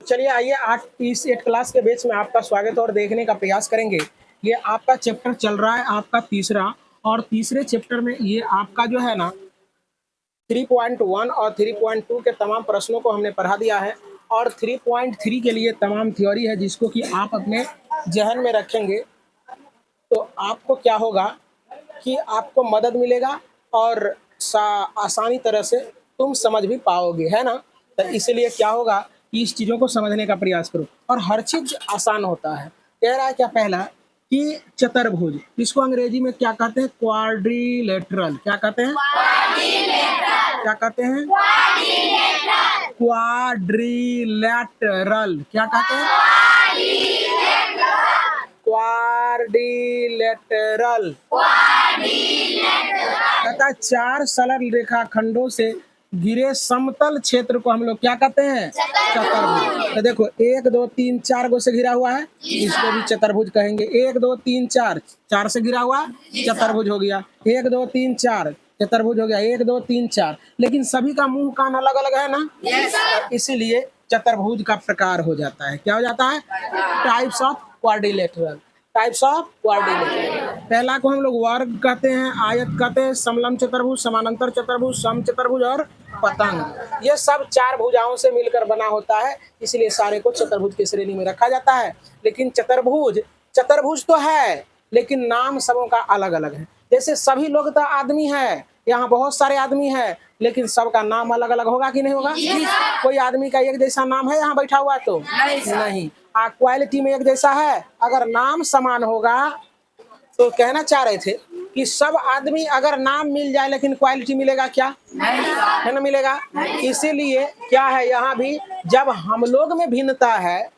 चलिए आइए इस 8 क्लास के बैच में आपका स्वागत और देखने का प्रयास करेंगे। ये आपका चैप्टर चल रहा है आपका तीसरा, और तीसरे चैप्टर में ये आपका जो है ना 3.1 और 3.2 के तमाम प्रश्नों को हमने पढ़ा दिया है, और 3.3 के लिए तमाम थ्योरी है जिसको कि आप अपने जहन में रखेंगे तो आपको क्या होगा कि आपको मदद मिलेगा और आसानी तरह से तुम समझ भी पाओगे, है ना। तो इसलिए क्या होगा कि इस चीज़ों को समझने का प्रयास करो, और हर चीज़ आसान होता है। कह रहा है क्या पहला कि चतुर्भुज, इसको अंग्रेजी में क्या कहते हैं? क्वाड्रिलेटरल। क्या कहते हैं? क्या कहते हैं? क्वाड्रिलेटरल। क्या कहते हैं? क्वाड्रिलेटरल। कहता है 4 सरल रेखाखंडों से घिरे समतल क्षेत्र को हम लोग क्या कहते हैं? चतुर्भुज। तो देखो 1 2 3 4 गो से घिरा हुआ है, इसको भी चतुर्भुज कहेंगे। 1 2 3 4, 4 से घिरा हुआ चतुर्भुज हो गया। 1 2 3 4 चतुर्भुज हो गया। 1 2 3 4, लेकिन सभी का मुंह कान अलग अलग है ना, इसीलिए चतुर्भुज का प्रकार हो जाता है। क्या हो जाता है? Types of quadrilateral. Types of quadrilateral. पहला को हम लोग वर्ग कहते हैं, आयत कहते हैं, समलंब चतुर्भुज, समानांतर चतुर्भुज, सम चतुर्भुज और पतंग। ये सब 4 भुजाओं से मिलकर बना होता है, इसलिए सारे को चतुर्भुज की श्रेणी में रखा जाता है। लेकिन चतुर्भुज तो है, लेकिन नाम सबों का अलग अलग है। जैसे सभी लोग तो आदमी है, यहाँ बहुत सारे आदमी है, लेकिन सबका नाम अलग अलग होगा कि नहीं होगा? कोई आदमी का एक जैसा नाम है यहाँ बैठा हुआ तो नहीं। क्वालिटी में एक जैसा है, अगर नाम समान होगा तो कहना चाह रहे थे कि सब आदमी अगर नाम मिल जाए लेकिन क्वालिटी मिलेगा क्या? है ना, मिलेगा। इसीलिए क्या है, यहाँ भी जब हम लोग में भिन्नता है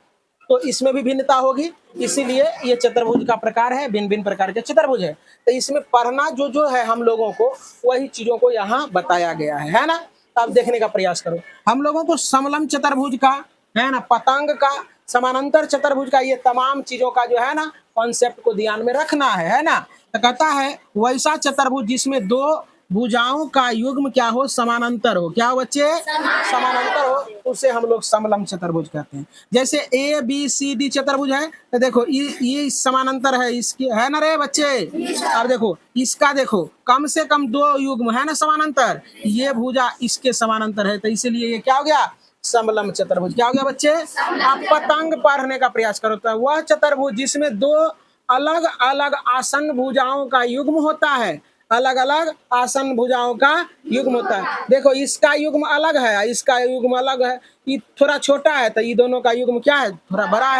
तो इसमें भी भिन्नता होगी, इसीलिए ये चतुर्भुज का प्रकार है, भिन्न भिन्न प्रकार के चतुर्भुज है। तो इसमें पढ़ना जो है हम लोगों को, वही चीजों को यहाँ बताया गया है ना। तो आप देखने का प्रयास करो। हम लोगों को समलंब चतुर्भुज का, है ना, पतंग का, समानांतर चतुर्भुज का, ये तमाम चीजों का जो है ना कॉन्सेप्ट को ध्यान में रखना है ना। तो कहता है वैसा चतुर्भुज जिसमें 2 भुजाओं का युग्म क्या हो? समानांतर हो। क्या हो बच्चे? समानांतर हो, उसे हम लोग समलंब चतुर्भुज कहते हैं। जैसे ABCD चतुर्भुज है, तो देखो ये समानांतर है, इसकी है ना रे बच्चे। अब देखो इसका, देखो कम से कम 2 युग्म है ना समानांतर, ये भुजा इसके समानांतर है, तो इसीलिए ये क्या हो गया? समलंब चतुर्भुज। क्या हो गया बच्चे? आप पतंग पढ़ने का प्रयास करो तो वह चतुर्भुज जिसमें 2 अलग अलग आसन भुजाओं का युग्म होता है, अलग अलग आसन भुजाओं का युग्म होता है। देखो इसका युग्म अलग है, इसका युग्म अलग है, ये थोड़ा छोटा है, तो ये दोनों का युग्म क्या है? थोड़ा बड़ा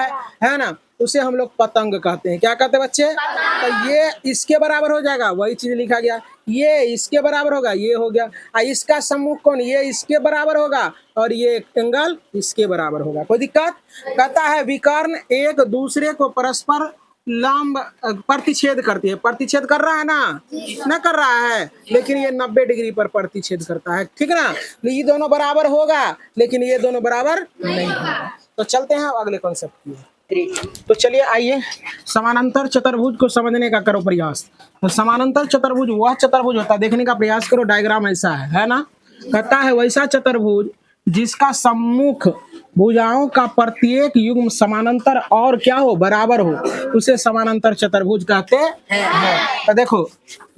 है ना। उसे हम लोग पतंग कहते हैं। क्या कहते हैं बच्चे? तो ये इसके बराबर हो जाएगा, वही चीज लिखा गया। ये इसके बराबर होगा, ये हो गया। इसका सम्मुख कोण ये इसके बराबर होगा, और ये एंगल इसके बराबर होगा। कोई दिक्कत? कहता है विकर्ण एक दूसरे को परस्पर लंब प्रतिच्छेद करती है। प्रतिच्छेद कर रहा है ना कर रहा है, लेकिन ये 90 डिग्री पर प्रतिच्छेद करता है, ठीक ना। ये दोनों बराबर होगा, लेकिन ये दोनों बराबर नहीं होगा। तो चलते हैं अगले कॉन्सेप्ट की। तो चलिए आइए समानांतर चतुर्भुज को समझने का करो प्रयास। तो समानांतर चतुर्भुज वह चतुर्भुज होता है, देखने का प्रयास करो, डायग्राम ऐसा है ना। कहता है वैसा चतुर्भुज जिसका सम्मुख भुजाओं का प्रत्येक युग्म समानांतर और क्या हो? बराबर हो, उसे समानांतर चतुर्भुज कहते हैं। तो देखो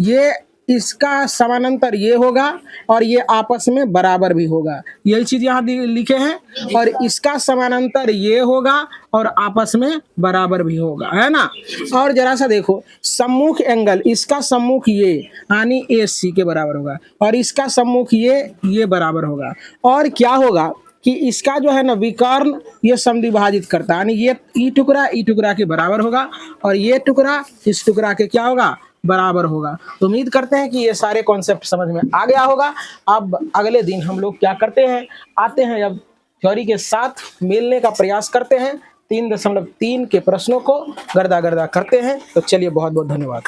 ये इसका समानांतर ये होगा, और ये आपस में बराबर भी होगा, यही चीज यहाँ लिखे हैं। और इसका समानांतर ये होगा और आपस में बराबर भी होगा, है ना। और जरा सा देखो सम्मुख एंगल, इसका सम्मुख ये यानी AC के बराबर होगा, और इसका सम्मुख ये बराबर होगा। और क्या होगा कि इसका जो है ना विकर्ण ये समद्विभाजित करता है, यानी ये ई टुकड़ा के बराबर होगा, और ये टुकड़ा इस टुकड़ा के क्या होगा? बराबर होगा। तो उम्मीद करते हैं कि ये सारे कॉन्सेप्ट समझ में आ गया होगा। अब अगले दिन हम लोग क्या करते हैं, आते हैं अब थ्योरी के साथ मिलने का प्रयास करते हैं, 3.3 के प्रश्नों को गर्दा करते हैं। तो चलिए बहुत बहुत धन्यवाद।